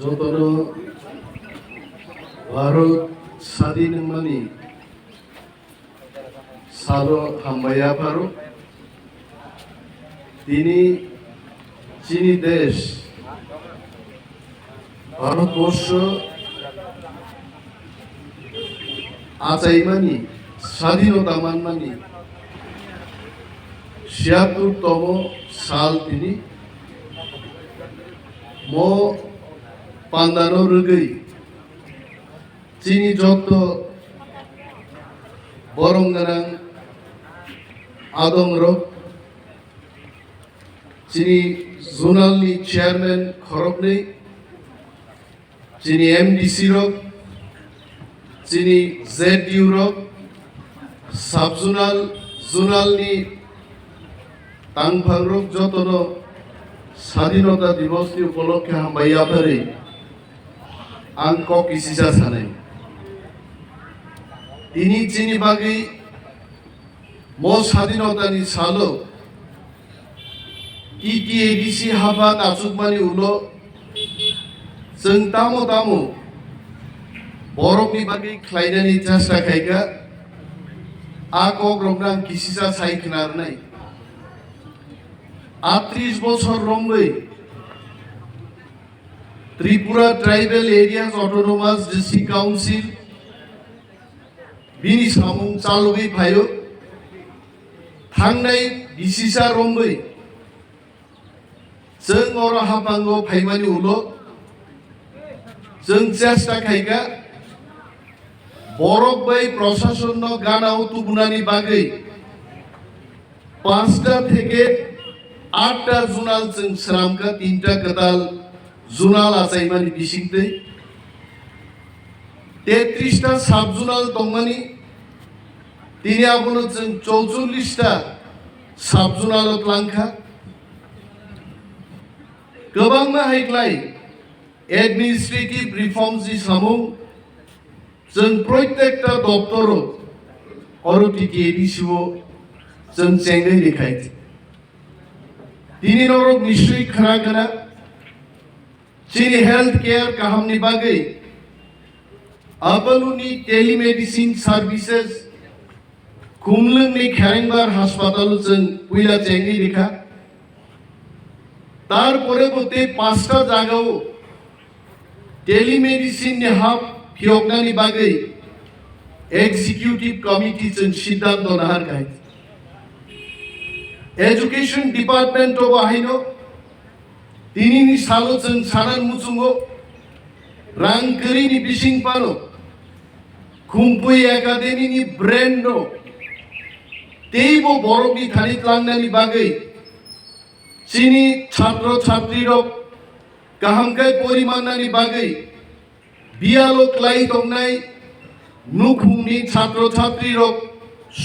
যতনো ভারত স্বাধীন মানি সালো হাম্বাইয়া পারো তিনি চিনি দেশ ভারতবর্ষ আচাইমানি স্বাধীনতা মানমানি ৭৬তম সাল তিনি মো পান্দানো রোগৈ চিনি যত বরংগারাং আদং রক চিনি জোনালনি চেয়ারম্যান খরকनै চিনি এমডিসি রক চিনি জেডিউ রক সাব জোনাল জোনালনি তাংফাং রক যতন স্বাধীনতা দিবসनि উপলক্ষে हामबाय आफारै आं कक इसिसा सानै তিনি চিনি বাগै मो স্বাধীনতাनि सालो टिटिएडिसि हाबा नाचुकमानि उलो जों तामो तामो बरफनि बागै ख्लायनायनि चेष्टा खायगा आ कक रंनां किसिसा सायखनारनाय 38 বছর রংबै Tripura tribal areas autonomous district council बिनि सामुं चालुबै फायो थांनाय बिसिसा रंबै जों अर हाबांगो फाइमानि उलो जों चेष्टा खायगा बरफ बै प्रशासन गानाव तुबुनानि बागै 5টা থেকে 8টা जुनाल जों स्रामका 3টা कदाल जुनाल आचाइमानि बिसिंदै 33টা साब जुनाल दंमानि तिनि आबनो जों 44टा साब जुनाल लांखा गोबांना हायग्लाय एडमिनिस्ट्रेटिव रिफर्म्स नि सामुं जों प्रत्येकटा दप्तर अरटिटिएडिसिओ जों चेंगै देखायत তিনি নরক নিশ্চয়ই খারাগনা চিনি হেলথ কেয়ার কাহামনি বাগै আবালুনি টেলিমেডিসিন সার্ভিসেস কুমলুংনি খেরেংবার হাসপাতাল जों পুইলা চেঙ্গি রেখা তারপরে বতে 5টা জায়গাও টেলিমেডিসিন नि হাব ফিয়গনানি বাগै এক্সিকিউটিভ কমিটি जों সিদ্ধান্ত নাহার গাই education department of Ahino tini ni salo जों sanan musungo rangkeri ni bising pano kumpui academy ni brando teibo borok ni thanit langnani bagai chini chhatro chhatri rok kahamkai porimanani bagai bialo klai tongnai nukhungni chhatro chhatri rok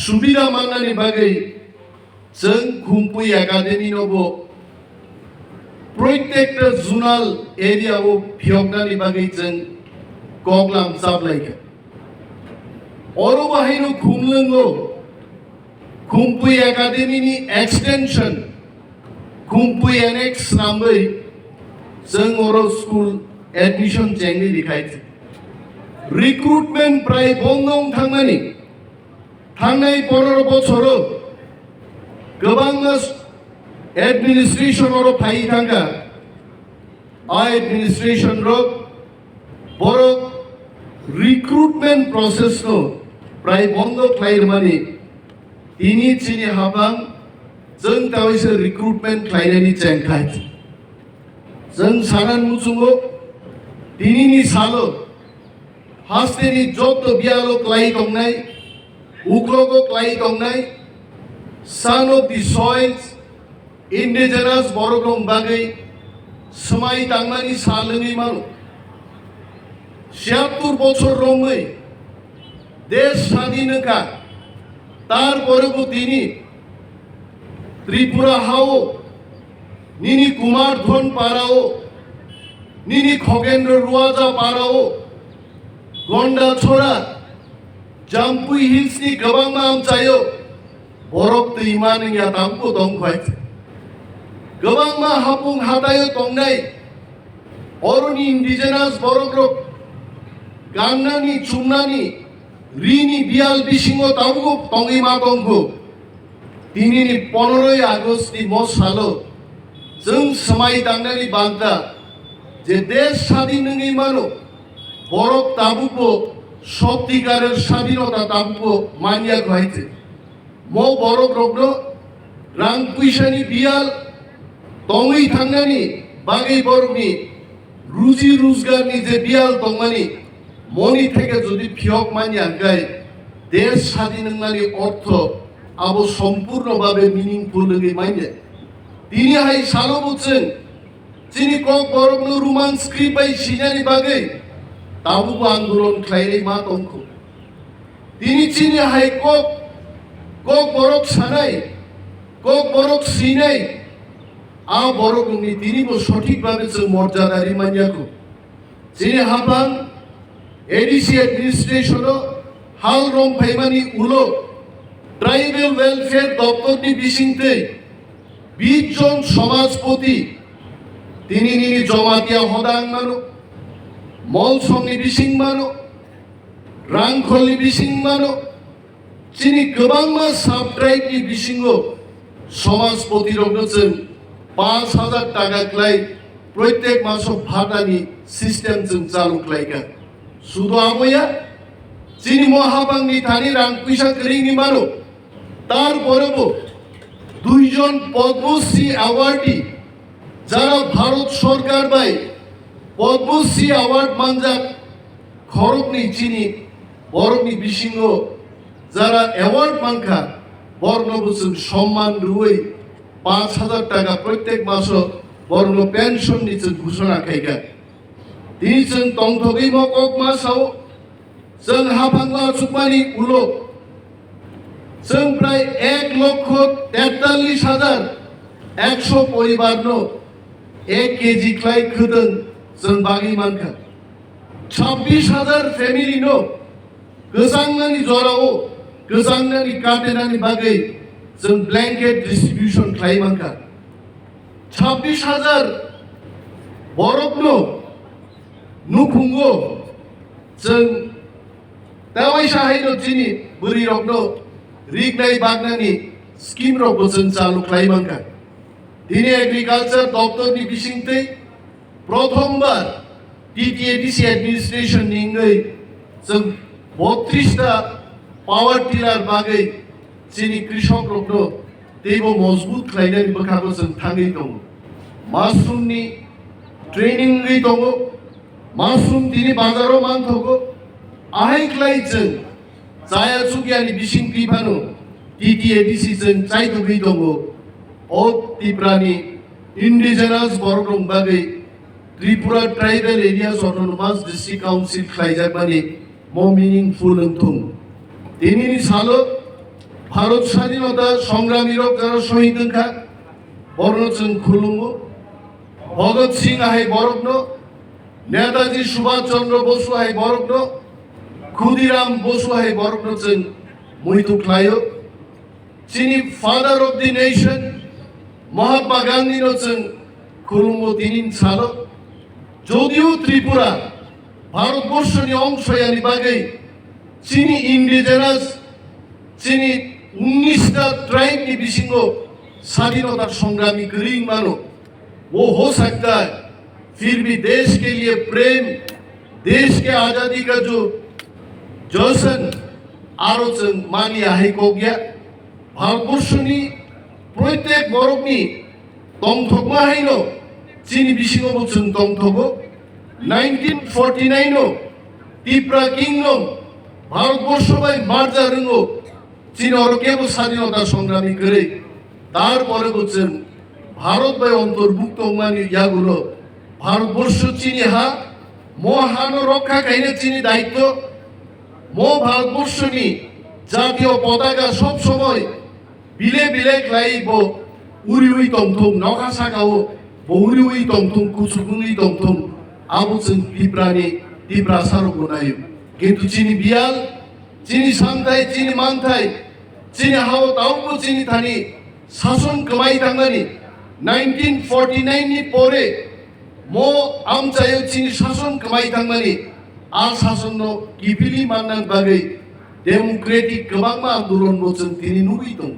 subida manani bagai जों कुम्पुई academy नबो प्रत्येकटा जुनाल एरियाव फियगनानि बागै जों कगलाम साबलायखा अरो बाहायनो खुमलुंगो कुम्पुई academy नि extension कुम्पुई annex नामै जों अरो school admission चेंगि लिखायत recruitment प्राय बंदं थांनानि थांनाय 15 बछरो गोबां एडमिनिस्ट्रेशन और फाइ थांगा आ एडमिनिस्ट्रेशन रो बरो रिक्रुटमेंट प्रोसेस नो प्राय बंद खालामनानै तिनि चिनि हाबां जों तावैसो रिक्रुटमेंट खालामनायनि चेंखाय जों सानान मुसुंगो तिनिनि सालो हास्तेनि जत बियालो क्लाइ दंनाय उक्लगो क्लाइ दंनाय son of the soils indigenous borogong bagai semai tangmani salungi manu ৭৬ বছর রংमै দেশ স্বাধীনকা তারপরেও তিনি ত্রিপুরা হাও নিনি কুমার ধন পারাও নিনি খগেন্দ্র রুয়াজা পারাও গন্ডা ছোড়া জাম্পুই হিলস नि गोबां नाम चायो बरफ दैमानि या तांको दंखाय गोबां मा हापुं हादायो दंनाय 어른이 인디제나스 버럭록 강나니 중나니 리니 비알 비싱고 তাবুকো 덩이마 덩고 दिनैनि 15 आगष्टनि मसालो जों समाय दांनानै बान्दा जे देश স্বাধীন नङै मानो बरफ ताबुको सत्यिकारेर स्वाधीनता ताबुको मानिया गहायते मो बरफ रग्नो रां पैसानि बियाल तङै थांनानै बागै बरफनि रुजि रोजगारनि जे बियाल दंमानि मनि থেকে যদি ফিয়ক মানিয়া গায় দেশ স্বাধীন नङानि अर्थ আবো সম্পূর্ণভাবে মিনিংফুল হয়ে মাইনে তিনি হাই সালো বুঝছেন যিনি কক বরগ্ন রোমান স্ক্রিপ্ট বাই সিনারি বাগে তাবুকো আন্দোলন খাইরে মা তংখ তিনি চিনি হাই কক কক বরক সানাই কক বরক সিনাই আ বরগ্নি তিনি বো সঠিকভাবে যে মর্যাদারি মানিয়াকো যিনি হাবাং এডিসি অ্যাডমিনিস্ট্রেশন হাল রং ফাইমানি উলো ট্রাইবেল ওয়েলফেয়ার দপ্তরনি বিশিংতে 20 জন সমাজপতি তিনি নিনি জমাতিয়া হদাং মানো মলসংনি বিশিং মানো রাংখলনি বিশিং মানো চিনি গোबांमा সাব ট্রাইবনি বিশিংও সমাজপতি রগনছেন 5000 টাকা ক্লাই প্রত্যেক মাস ভাতানি সিস্টেম जों চালু ক্লাইকা শুধু আময়া চিনি মহাবাংনি থানি রাং পয়সা করিনি মানো তারপরেও 2 জন পদ্মশ্রী অ্যাওয়ার্ডি যারা ভারত সরকার বাই পদ্মশ্রী অ্যাওয়ার্ড মানজা খরগনি চিনি বরগনি বিশিংহ যারা অ্যাওয়ার্ড মানখা বর্ণভূষণ সম্মান রুই 5000 টাকা প্রত্যেক মাস বর্ণ পেনশন নিচে ঘোষণা খাইগা তিনি जों তংথগৈ মকক মাসাও जों हाबांला सुकमानि उलो जों प्राय 1,43,100 परिवारनो 1 केजि क्लाय खोदों जों बागै मानखा 26,000 फेमिलिनो गोजांनानि जराव गोजांनानि काटेनानि बागै जों ब्लेंकेट डिस्ट्रिब्यूशन क्लाय मानखा 26,000 बरफनो नुखुंगो जों दावाइसा हायनो चिनि बुरि रगनो रिगनाय बागनानि स्किम रगबो जों चालु खालामनांगौ दिनै एग्रिकालचार दप्तरनि बिसिंतै प्रथमबार टिटिएडिसि एडमिनिस्ट्रेशन निङै जों 32 टा पावर टिलार बागै चिनि कृषक रगनो तेबो मजबुत खालामनानै बोखाबो जों थाङै दं मासरुमनि ट्रेनिं दङ मासरुम दिनै बाजाराव मानथगो आहायख्लाय जों जाया सुगियानि बिसिं क्लिफानो टिटिएडिसि जों चाइदुगै दङ अ त्रिपुरानि इन्डिजिनास बरगं बागै Tripura tribal areas autonomous district council खालायजाबानि मो मिनिंफुल ओंथुं दिनैनि सालो भारत स्वाधीनता संग्रामी रग जारा शहीद ओंखा बरनो जों खुलुमो भगत सिंह हाय बरगनो नेताजी सुभाष चंद्र बोस हाय बरगनो खुदिराम बोस हाय बरगनो जों मुहितु खायो चिनि father of the nation Mahatma Gandhi नो जों खुलुमो दिनिन सालो যদিও ত্রিপুরা ভারতবর্ষनि অংশয়াनि बागै चिनि इंडिजिनास चिनि 19टा ट्राइबनि बिसिङाव स्वाधीनता संग्रामी गरीब मानो वो हो सकता है फिर भी देश के लिए प्रेम देश के आजादी का जो जश्न आरो जों मानिया हायको गया भारतबर्षनि प्रत्येक बरफनि दंथगमा हायनो चिनि बिसिङाव जों दंथगो 1949 त्रिपुरा किंगडम भारतबर्ष बाय मार्जा रोंगो चिनि अरकेबो स्वाधीनता संग्रामी गरै तारपरेबो जों भारत बाय अंतर्भुक्त मानि यागुलो भारतबर्ष चिनि हा महान रक्षा खायनो चिनि दायित्व मो भारतबर्षनि জাতীয় পতাকা সব সময় বিলে বিলে ক্লাইবো উরিউই তংথং নখা সাকাও বউরিউই তংথং কুসুগুই তংথং আবুসন ত্রিপুরানি ত্রিপুরা সারগো নায়ু কিন্তু চিনি বিয়াল চিনি সান্তাই চিনি মানতাই চিনি হাও তাওবো চিনি থানি শাসন কমাই থাঙ্গানি 1949 नि পরে mo amchayo chini shason kamai thangmani a shason no kipili mannang bagai democratic kabangma andolon bo chung tini nugui tong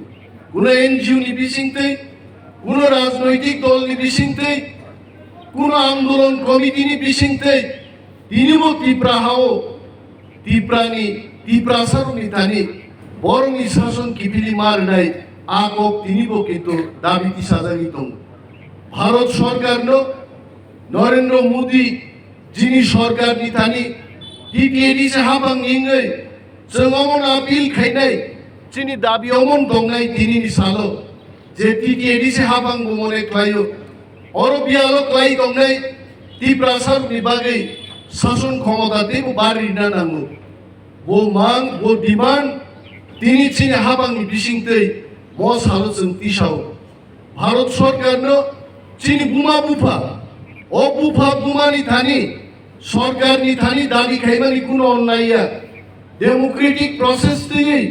kuno NGO ni bisingtei kuno rajnoitik dol ni bisingtei kuno andolon komiti ni bisingtei tini mo tipra hao tiprani tipra saruni thani borong ni shason kipili mar nai akok tini bo kintu dabiti sajagi tong Bharat সরকার নরেন্দ্র মোদী যিনি সরকার নিথানি টিটিএডি সে হাবাং ইংৈ जों अमन appeal खायनाय যিনি দাবি অমন দংনাই তিনি সালো যে টিটিএডি সে হাবাং গমনে ক্লাयो অরো বিয়ালো ক্লাই দংনাই টিপ্রাসার বিভাগে শাসন ক্ষমতা দেব বাড়ি না নামু ও মান ও ডিমান্ড তিনি চিনি হাবাং বিসিংতৈ ম সালো जों তিসাও ভারত সরকার चीनी बुमा बुफा ओ बुफा बुमानी थानी सरकार नि थानी दाबी खाइमानी कुनो अन्याय डेमोक्रेटिक प्रोसेस तिनी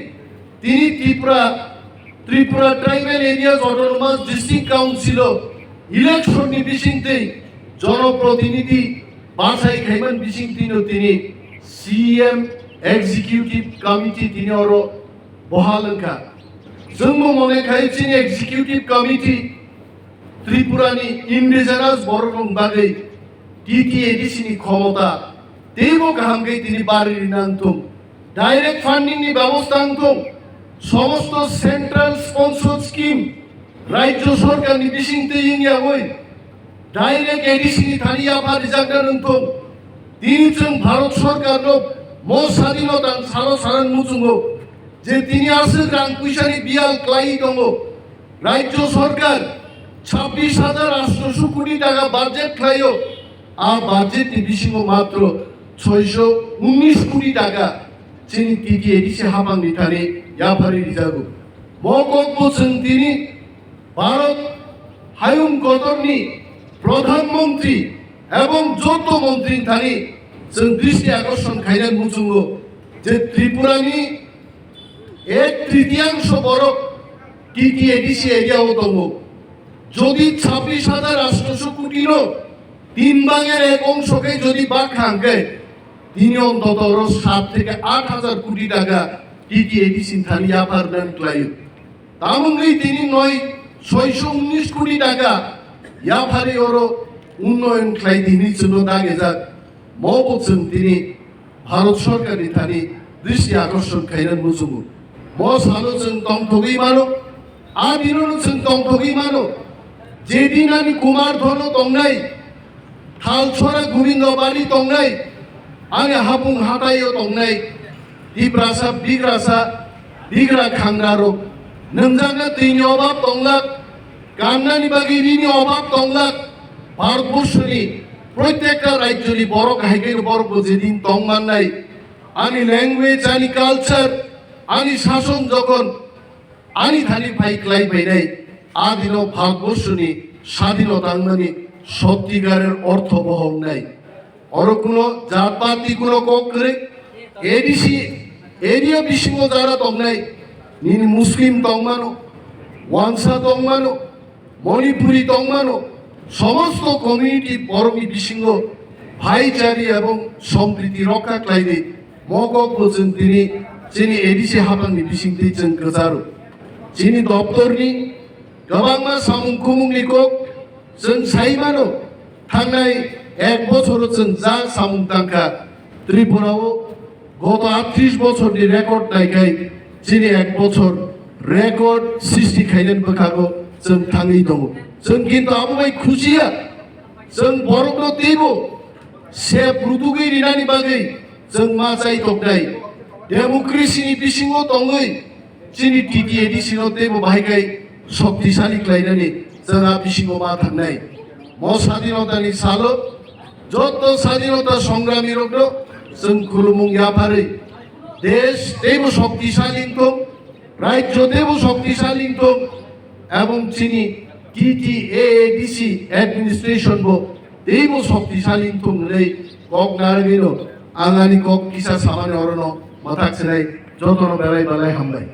Tripura tribal areas autonomous district council election नि बिसिंगते जनप्रतिनिधि बासाई खाइमान बिसिंगतिनो तिनी सीएम एग्जीक्यूटिव कमिटी तिनी अरो बहालंका जोंबो मने खाइ चीनी एग्जीक्यूटिव कमिटी त्रिपुरानी इंडिजिनास बरं बागै टीटीएडीसी क्षमता तेबो गाहामगै तिनी बारि नांथुम डायरेक्ट फांडिंग नि व्यवस्था नांथुम समस्त सेंट्रल स्पॉन्सर्ड स्कीम राज्य सरकार नि बिसिंगते इंगिया गय डायरेक्ट एडीसी नि थानिया बारि जागना नांथुम तिनी जों भारत सरकार म स्वाधीनता सारो सारान मुचुंगो जे तिनी आसे रां पैसानि बियाल क्लाई दङ राज्य सरकार 26,800 কোটি টাকা বাজেট খাইও আর বাজেট বিশিঙ্গ মাত্র 619 কোটি টাকা চিনি টিটিএডি সে হাবাং নিথানে ইয়াফারি রিজাগু মকক বছন তিনি ভারত হায়ুম গদরনি প্রধানমন্ত্রী এবং যত মন্ত্রী থানি जों দৃষ্টি আকর্ষণ খাইনান মুচুঙ্গ যে ত্রিপুরানি 1/3 বরক টিটিএডি সে এরিয়াও দङ যদি 26,800 কোটি তিন ভাগের এক অংশকে যদি বাদ খাঙ্গে তিনি অন্তত 7 থেকে 8,000 কোটি টাকা টিটিএডিসি থানি আবার দেন ক্লাইও তামঙ্গই তিনি 619 কোটি টাকা ইয়াফারি ওরো উন্নয়ন ক্লাই তিনি জন্য দাগে যাক মবচন তিনি ভারত সরকারি থানি দৃষ্টি আকর্ষণ খাইনান মুজুমু ম সালো जों তংথগি মানো আ দিননো जों তংথগি মানো যেদিন আমি কুমার ধন দংনাই থালছড়া গোবিন্দ বাড়ি দংনাই আমি হাবুং হাতাইও দংনাই দিব্রাসা বিগ্রা খাংরারো नोंजांना दैनि अभाब दंलाक गान्नानि बागै रिनि अभाब दंलाक भारतबर्षनि प्रत्येकटा राज्यनि बर' गाहायगैर बर'खौ जेदिन दंमाननाय आंनि लैंग्वेज आंनि कालचार आंनि शासन जगन आंनि थानि फाइक्लायबायनाय आदिनो भारतबर्षनि স্বাধীনতা মানে সত্যিকারের অর্থ বহন নাই আর কোনো জাতপাতি কোনো কক করে এডিসি এরিয়া বিশিঙ্গ যারা দংনাই নিনি মুসলিম দংমানো ওয়াংসা দংমানো মণিপুরি দংমানো সমস্ত কমিউনিটি বরমি বিশিঙ্গ ভাইচারি এবং সম্প্রীতি রক্ষা ক্লাইনে মকক বলছেন তিনি যিনি এডিসি হাবাংনি বিশিংতে जों गोजारो যিনি দপ্তরনি गोबांमा सामुं खुमुंनि कक जों साइमानो थांनाय एक बছर जों जा सामुं दांखा त्रिपुराव गत 38 বছরनि रेकर्ड नायखाय যিনি एक বছর रेकर्ड सृष्टि खायनान बोखागो जों थाङै दङ जों किन्तु आबुङै खुसिया जों बर'नो देबो से ब्रुदुगै रिनानि बागै जों मा जाय दंनाय डेमोक्रेसिनि बिसिङाव दङै যিনি টিটিএডিसिनो देबो बाहायगाय शक्तिशाली क्लाइनानि जोंहा बिसिङाव मा थांनाय म स्वाधीनतानि सालो যত স্বাধীনতা সংগ্রামী রগ্ন जों खुलुमुं याफारै देश देव शक्तिशाली राज्य देव शक्तिशाली এবং চিনি টিটিএডিসি एडमिनिस्ट्रेशन बो देव शक्तिशाली नै কক नारगैनो आंगानि কক किसा सामानि अरनो माथाक्सनाय जतनो बेलाय बालाय हामबाय।